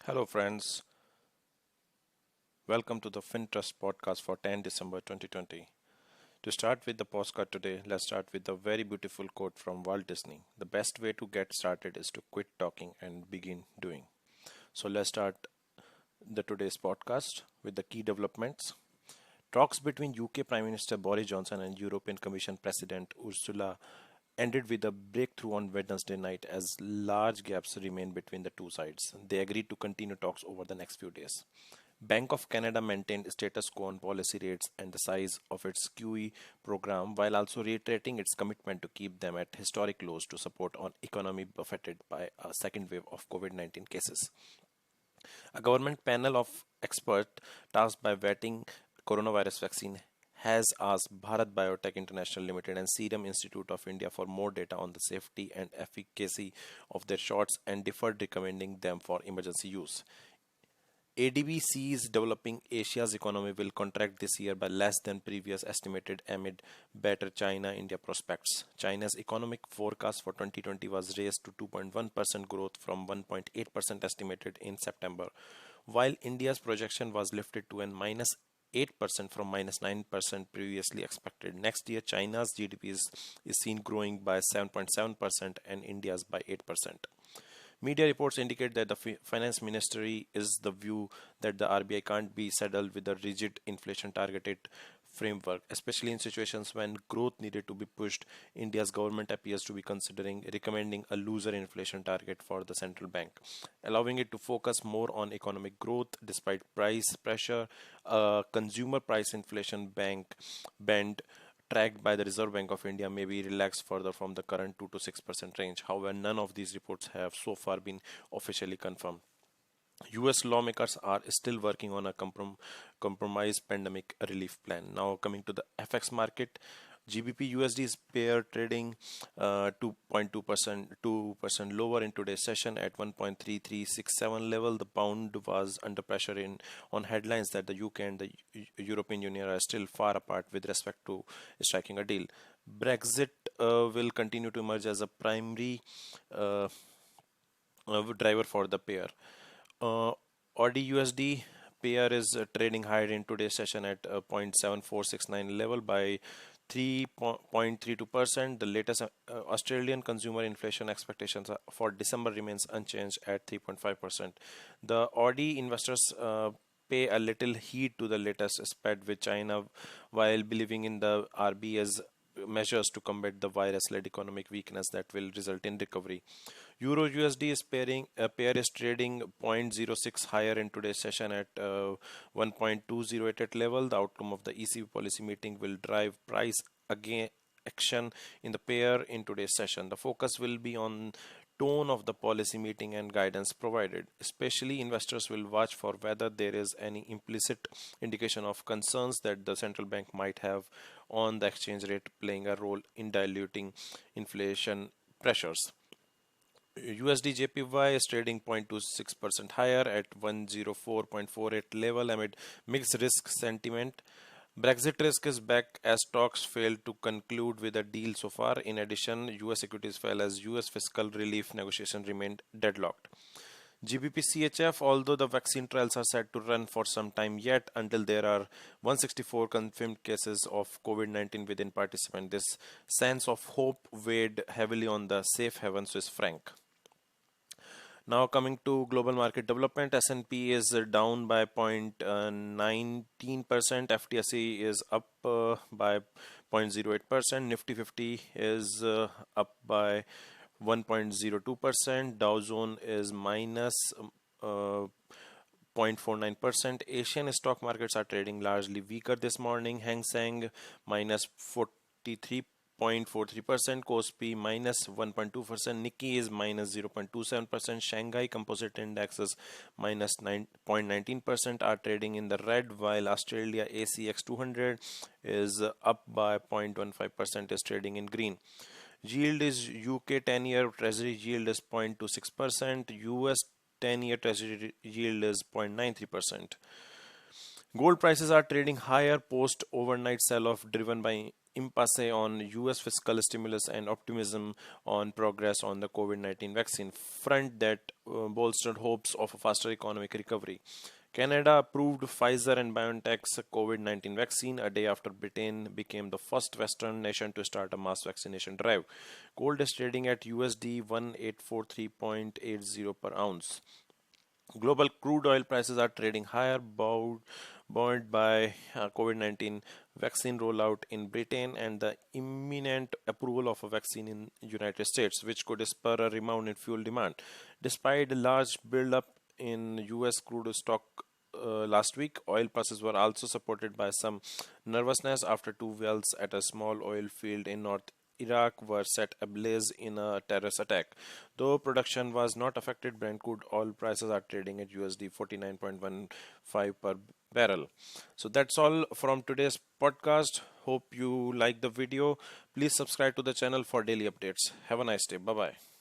Hello, friends. Welcome to the FinTrust podcast for 10 December 2020. To start with the postcard today, let's start with a very beautiful quote from Walt Disney. The best way to get started is to quit talking and begin doing. So let's start the today's podcast with the key developments. Talks between UK Prime Minister Boris Johnson and European Commission President Ursula ended with a breakthrough on Wednesday night as large gaps remain between the two sides. They agreed to continue talks over the next few days. Bank of Canada maintained status quo on policy rates and the size of its QE program while also reiterating its commitment to keep them at historic lows to support an economy buffeted by a second wave of COVID-19 cases. A government panel of experts tasked by vetting coronavirus vaccine has asked Bharat Biotech International Limited and Serum Institute of India for more data on the safety and efficacy of their shots and deferred recommending them for emergency use. ADB sees developing Asia's economy will contract this year by less than previous estimated amid better China-India prospects. China's economic forecast for 2020 was raised to 2.1% growth from 1.8% estimated in September, while India's projection was lifted to an minus 8% from minus 9% previously expected. Next year, China's GDP is seen growing by 7.7% and India's by 8%. Media reports indicate that the finance ministry is the view that the RBI can't be saddled with a rigid inflation targeted framework, especially in situations when growth needed to be pushed. India's government appears to be considering recommending a looser inflation target for the central bank, allowing it to focus more on economic growth despite price pressure. A consumer price inflation bank band tracked by the Reserve Bank of India may be relaxed further from the current 2 to 6% range. However, none of these reports have so far been officially confirmed. US lawmakers are still working on a compromise pandemic relief plan. Now, coming to the FX market, GBP USD is pair trading 2.2% lower in today's session at 1.3367 level. The pound was under pressure in on headlines that the UK and the European Union are still far apart with respect to striking a deal. Brexit will continue to emerge as a primary uh, driver for the pair. Uh, AUD USD pair is trading higher in today's session at 0.7469 level by 3.32%. The latest Australian consumer inflation expectations for December remains unchanged at 3.5%. The Audi investors pay a little heed to the latest spat with China while believing in the RBA's measures to combat the virus-led economic weakness that will result in recovery. Euro USD is pair is trading zero point zero 0.06 higher in today's session at 1.208 level. The outcome of the ECB policy meeting will drive price again action in the pair in today's session. The focus will be on tone of the policy meeting and guidance provided. Especially investors will watch for whether there is any implicit indication of concerns that the central bank might have on the exchange rate playing a role in diluting inflation pressures. USD JPY is trading 0.26% higher at 104.48 level amid mixed risk sentiment. Brexit risk is back as talks failed to conclude with a deal so far. In addition, US equities fell as US fiscal relief negotiations remained deadlocked. GBP CHF, although the vaccine trials are set to run for some time yet until there are 164 confirmed cases of COVID-19 within participants, this sense of hope weighed heavily on the safe haven Swiss franc. Now coming to global market development, S&P is down by 0.19%, FTSE is up by 0.08%, Nifty 50 is up by 1.02%, Dow Jones is minus 0.49%. Asian stock markets are trading largely weaker this morning. Hang Seng minus 43.43%, Kospi minus 1.2%, Nikkei is minus 0.27%, Shanghai Composite Index is minus 9.19% are trading in the red, while Australia ACX 200 is up by 0.15% is trading in green. Yield is UK 10-year Treasury yield is 0.26%, US 10-year Treasury yield is 0.93%. Gold prices are trading higher post overnight sell-off driven by impasse on US fiscal stimulus and optimism on progress on the COVID-19 vaccine front that bolstered hopes of a faster economic recovery. Canada approved Pfizer and BioNTech's COVID-19 vaccine a day after Britain became the first Western nation to start a mass vaccination drive. Gold is trading at USD 1843.80 per ounce. Global crude oil prices are trading higher, buoyed by COVID-19 vaccine rollout in Britain and the imminent approval of a vaccine in United States, which could spur a rebound in fuel demand. Despite a large build-up in U.S. crude stock last week, oil prices were also supported by some nervousness after two wells at a small oil field in North Iraq were set ablaze in a terrorist attack. Though production was not affected, Brent crude oil prices are trading at USD 49.15 per barrel. So that's all from today's podcast. Hope you like the video. Please subscribe to the channel for daily updates. Have a nice day. Bye bye.